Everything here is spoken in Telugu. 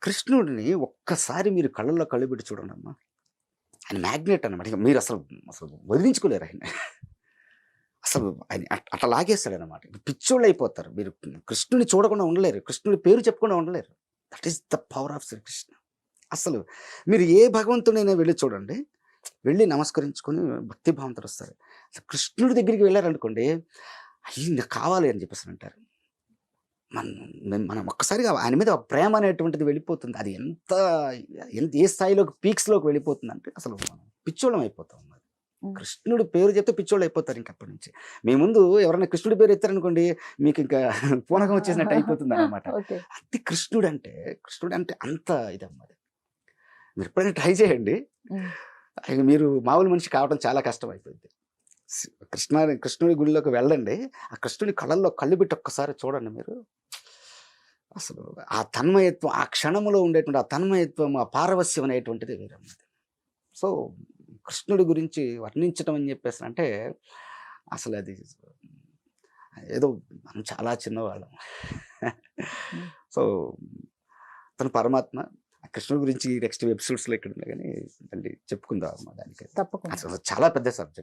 కృష్ణుడిని ఒక్కసారి మీరు కళ్ళల్లో కళ్ళు పెట్టి చూడండమ్మా. ఆయన మ్యాగ్నెట్ అనమాట. ఇక మీరు అసలు వదిలించుకోలేరు ఆయన్ని. అసలు ఆయన అట్లా లాగేస్తాడనమాట. పిచ్చోళ్ళయిపోతారు. మీరు కృష్ణుడిని చూడకుండా ఉండలేరు. కృష్ణుడి పేరు చెప్పకుండా ఉండలేరు. That is the power of Shri Krishna. అసలు మీరు ఏ భగవంతుడైనా వెళ్లి చూడండి. వెళ్లి నమస్కరించుకొని భక్తి భావంతో వస్తారు. అసలు కృష్ణుడి దగ్గరికి వెళ్లారనుకోండి, అయ్యి నాకు కావాలి అని చెప్పేసనంటారు. మనం ఒక్కసారిగా ఆయన మీద ప్రేమ అనేటువంటిది వెళ్ళిపోతుంది. అది ఏ స్థాయిలోకి పీక్స్‌లోకి వెళ్ళిపోతుందంటే అసలు మనం పిచ్చోళ్ళం అయిపోతాం. హ్మ్. కృష్ణుడి పేరు చెప్తే పిచ్చోళ్ళు అయిపోతారు ఇంక అప్పటి నుంచి. మీ ముందు ఎవరైనా కృష్ణుడి పేరు ఎత్తారనుకోండి, మీకింకా పూనకం వచ్చేసినట్టు అయిపోతుందన్నమాట. ఓకే. అది కృష్ణుడంటే అంత ఇదన్నమాట. మీరెప్పుడైనా ట్రై చేయండి. హ్మ్. ఆయన మీరు మామూలు మనిషి కావడం చాలా కష్టం అయిపోద్ది. సి కృష్ణుడి గుడిలోకి వెళ్ళండి. ఆ కృష్ణుడి కళ్ళల్లో కళ్ళు పెట్టి ఒక్కసారి చూడండి మీరు. అసలు ఆ తన్మయత్వం, ఆ క్షణంలో ఉండేటువంటి ఆ తన్మయత్వం, ఆ పారవస్యం అనేటువంటిది వేరన్నమాట. సో, కృష్ణుడి గురించి వర్ణించటం అని చెప్పేసనంటే అసలది ఏదో మనం చాలా చిన్నవాళ్ళం. హ్మ్. సో, తను పరమాత్మ. ఆ కృష్ణుడి గురించి నెక్స్ట్ ఎపిసోడ్స్‌లో ఎక్కడున్నా గాని మళ్ళీ చెప్పుకుందాం అమ్మా దానికి. తప్పకుండా. అసలు చాలా పెద్ద సబ్జెక్ట్.